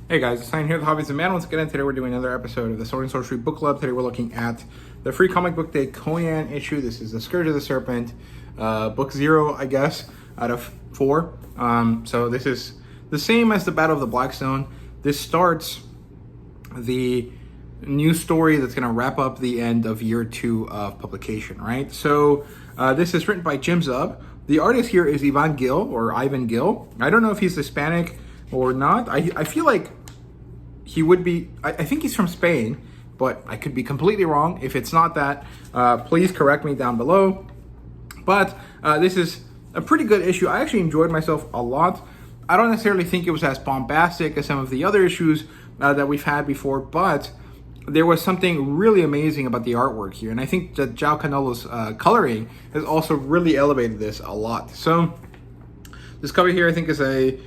Hey guys, it's Sign here, the Hobbies of Man. Once again, today we're doing another episode of the Sword and Sorcery Book Club. Today we're looking at the free comic book day Conan issue. This is The Scourge of the Serpent, book 0, I guess, out of 4. So this is the same as the Battle of the Blackstone. This starts the new story that's going to wrap up the end of year 2 of publication, right? So this is written by Jim Zub. The artist here is Ivan Gil. I don't know if he's Hispanic or not. I feel like he would be. I think he's from Spain, but I could be completely wrong. If it's not that, please correct me down below. But this is a pretty good issue. I actually enjoyed myself a lot. I don't necessarily think it was as bombastic as some of the other issues that we've had before, but there was something really amazing about the artwork here. And I think that João Canelo's coloring has also really elevated this a lot. So this cover here, I think, is a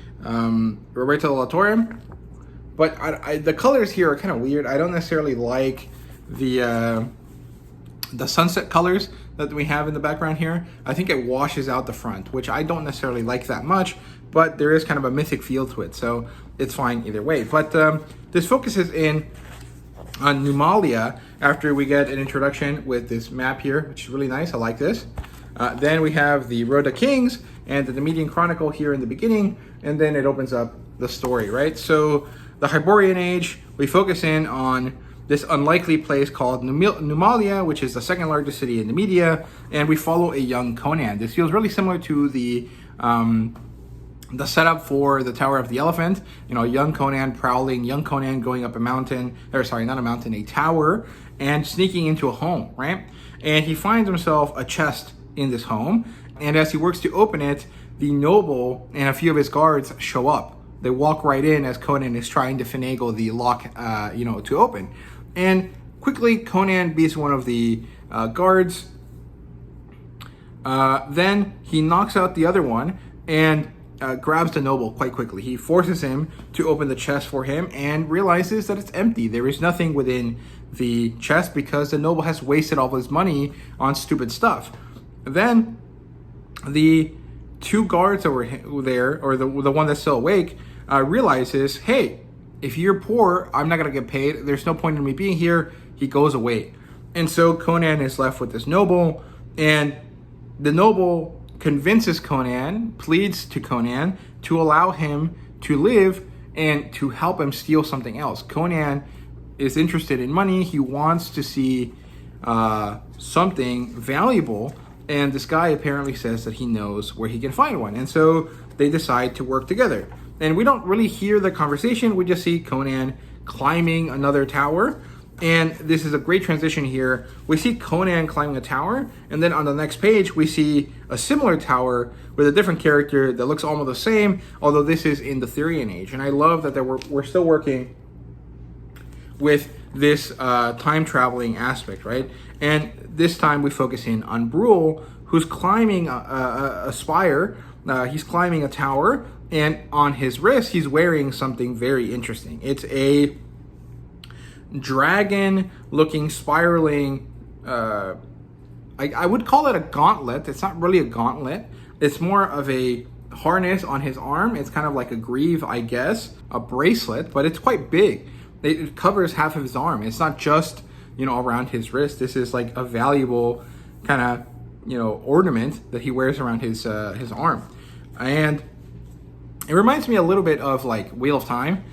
Roberto La Torre, but the colors here are kind of weird. I don't necessarily like the sunset colors that we have in the background here. I think it washes out the front, which I don't necessarily like that much, but there is kind of a mythic feel to it, so it's fine either way. But this focuses in on Numalia after we get an introduction with this map here, which is really nice. I like this. Then we have the Road to Kings and the Nemedian Chronicle here in the beginning, and then it opens up the story, right? So the Hyborian Age, we focus in on this unlikely place called Numalia, which is the second largest city in Numidia, and we follow a young Conan. This feels really similar to the setup for the Tower of the Elephant. You know, young Conan prowling, young Conan going up a mountain, or sorry, not a mountain, a tower, and sneaking into a home, right? And he finds himself a chest in this home, and as he works to open it, the noble and a few of his guards show up. They walk right in as Conan is trying to finagle the lock, to open. And quickly, Conan beats one of the guards. Then he knocks out the other one and grabs the noble quite quickly. He forces him to open the chest for him and realizes that it's empty. There is nothing within the chest because the noble has wasted all his money on stupid stuff. Then the two guards that were there, or the one that's still awake, realizes, hey, if you're poor, I'm not going to get paid. There's no point in me being here. He goes away. And so Conan is left with this noble, and the noble convinces Conan, pleads to Conan to allow him to live and to help him steal something else. Conan is interested in money. He wants to see something valuable, and this guy apparently says that he knows where he can find one. And so they decide to work together. And we don't really hear the conversation. We just see Conan climbing another tower. And this is a great transition here. We see Conan climbing a tower, and then on the next page, we see a similar tower with a different character that looks almost the same, although this is in the Therian Age. And I love that we're still working with this time-traveling aspect, right? And this time we focus in on Brule, who's climbing a spire. He's climbing a tower, and on his wrist, he's wearing something very interesting. It's a dragon-looking, spiraling, I would call it a gauntlet. It's not really a gauntlet. It's more of a harness on his arm. It's kind of like a greave, I guess, a bracelet, but it's quite big. It covers half of his arm. It's not just, around his wrist. This is like a valuable kind of, ornament that he wears around his arm. And it reminds me a little bit of like Wheel of Time.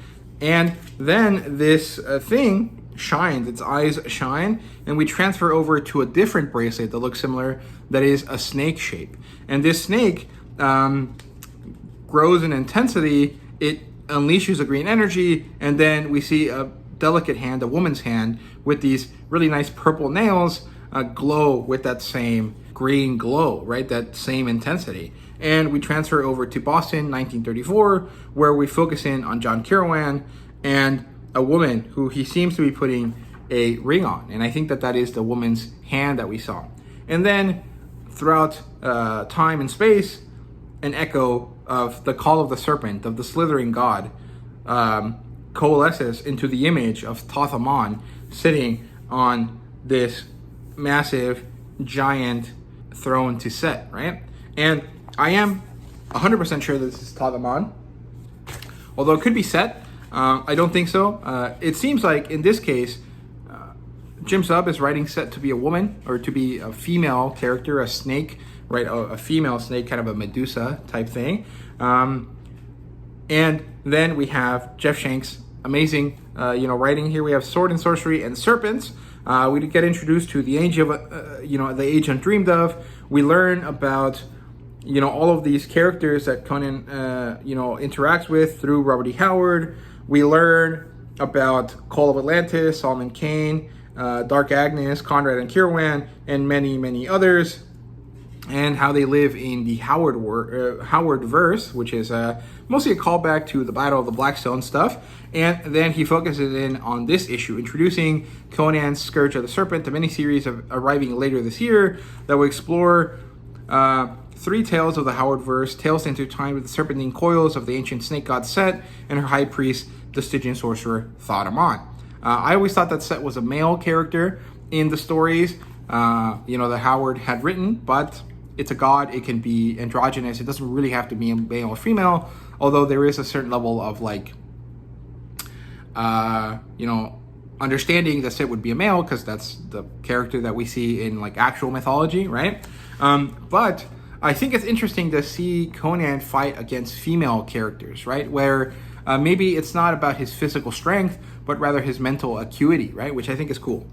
And then this thing shines, its eyes shine, and we transfer over to a different bracelet that looks similar, that is a snake shape. And this snake grows in intensity, it unleashes a green energy, and then we see a delicate hand, a woman's hand, with these really nice purple nails glow with that same green glow, right? That same intensity. And we transfer over to Boston, 1934, where we focus in on John Carawan and a woman who he seems to be putting a ring on. And I think that is the woman's hand that we saw. And then throughout time and space, an echo of the call of the serpent, of the slithering god, coalesces into the image of Thoth Amon sitting on this massive, giant throne to Set, right? And I am 100% sure that this is Thoth Amon, although it could be Set. I don't think so. It seems like in this case, Jim Zub is writing set to be a woman, or to be a female character, a snake, right? A female snake, kind of a Medusa type thing. And then we have Jeff Shank's amazing, writing here. We have Sword and Sorcery and Serpents. We get introduced to the age of, the age undreamed of. We learn about, all of these characters that Conan, interacts with through Robert E. Howard. We learn about Call of Atlantis, Solomon Kane, Dark Agnes, Conrad and Kirwan, and many, many others, and how they live in the Howardverse, which is mostly a callback to the Battle of the Blackstone stuff. And then he focuses in on this issue, introducing Conan's Scourge of the Serpent, the miniseries arriving later this year that will explore 3 tales of the Howardverse, tales intertwined with the serpentine coils of the ancient snake god Set and her high priest, the Stygian sorcerer Thaudaman. I always thought that Set was a male character in the stories, that Howard had written, but it's a god. It can be androgynous. It doesn't really have to be male or female, although there is a certain level of understanding that Set would be a male, because that's the character that we see in actual mythology, right? But I think it's interesting to see Conan fight against female characters, right? Where maybe it's not about his physical strength, but rather his mental acuity, right? Which I think is cool.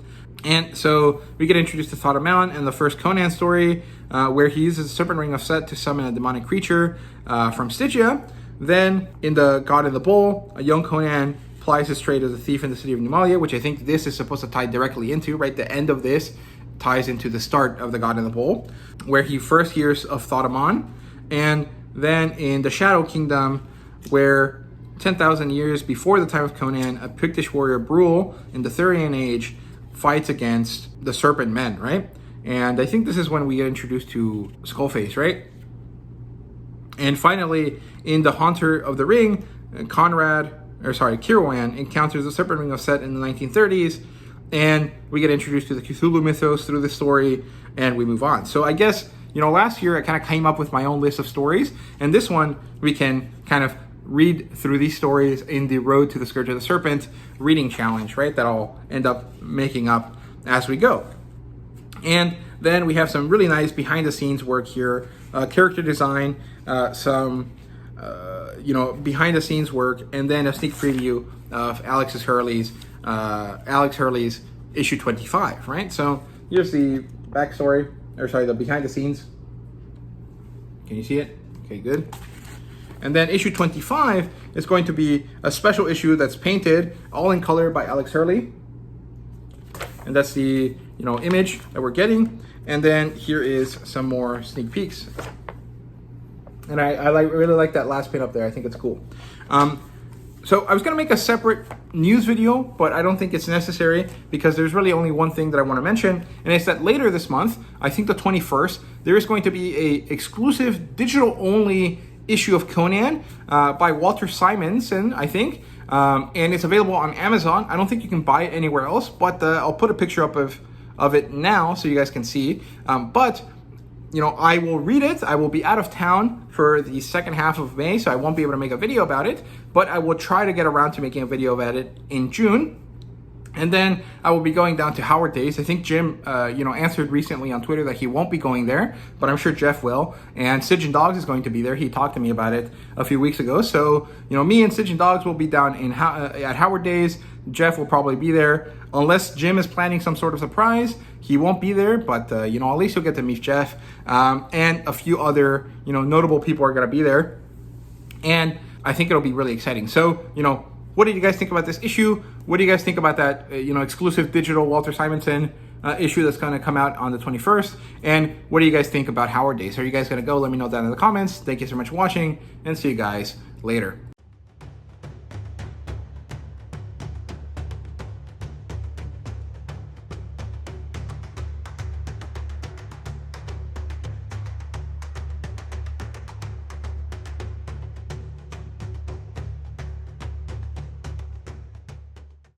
And so we get introduced to Thaudaman in the first Conan story, where he uses the serpent ring of Set to summon a demonic creature from Stygia. Then in the God in the Bull, a young Conan plies his trade as a thief in the city of Numalia, which I think this is supposed to tie directly into, right? The end of this ties into the start of the God in the Bull, where he first hears of Thaudaman. And then in the Shadow Kingdom, where 10,000 years before the time of Conan, a Pictish warrior Brule in the Thurian age fights against the Serpent Men, right? And I think this is when we get introduced to Skullface, right? And finally, in the Haunter of the Ring, Kirwan encounters the Serpent Ring of Set in the 1930s, and we get introduced to the Cthulhu mythos through the story, and we move on. So I guess, last year I kind of came up with my own list of stories, and this one we can kind of read through these stories in the Road to the Scourge of the Serpent reading challenge, right? That I'll end up making up as we go. And then we have some really nice behind the scenes work here, character design, some behind the scenes work, and then a sneak preview of Alex Hurley's issue 25, right? So here's the backstory, the behind the scenes. Can you see it? Okay, good. And then issue 25 is going to be a special issue that's painted all in color by Alex Hurley. And that's the, image that we're getting. And then here is some more sneak peeks. And I really like that last pin up there. I think it's cool. So I was going to make a separate news video, but I don't think it's necessary, because there's really only one thing that I want to mention, and it's that later this month, I think the 21st, there is going to be a exclusive digital-only issue of Conan by Walter Simonson, I think, and it's available on Amazon. I don't think you can buy it anywhere else, but I'll put a picture up of it now so you guys can see. But I will read it. I will be out of town for the second half of May, so I won't be able to make a video about it, but I will try to get around to making a video about it in June. And then I will be going down to Howard Days. I think Jim, answered recently on Twitter that he won't be going there, but I'm sure Jeff will. And Sidge and Dogs is going to be there. He talked to me about it a few weeks ago. So, me and Sidge and Dogs will be down at Howard Days. Jeff will probably be there. Unless Jim is planning some sort of surprise, he won't be there. But, at least you'll get to meet Jeff. And a few other, notable people are going to be there. And I think it'll be really exciting. So, what did you guys think about this issue? What do you guys think about that, exclusive digital Walter Simonson issue that's going to come out on the 21st? And what do you guys think about Howard Days? Are you guys going to go? Let me know down in the comments. Thank you so much for watching, and see you guys later.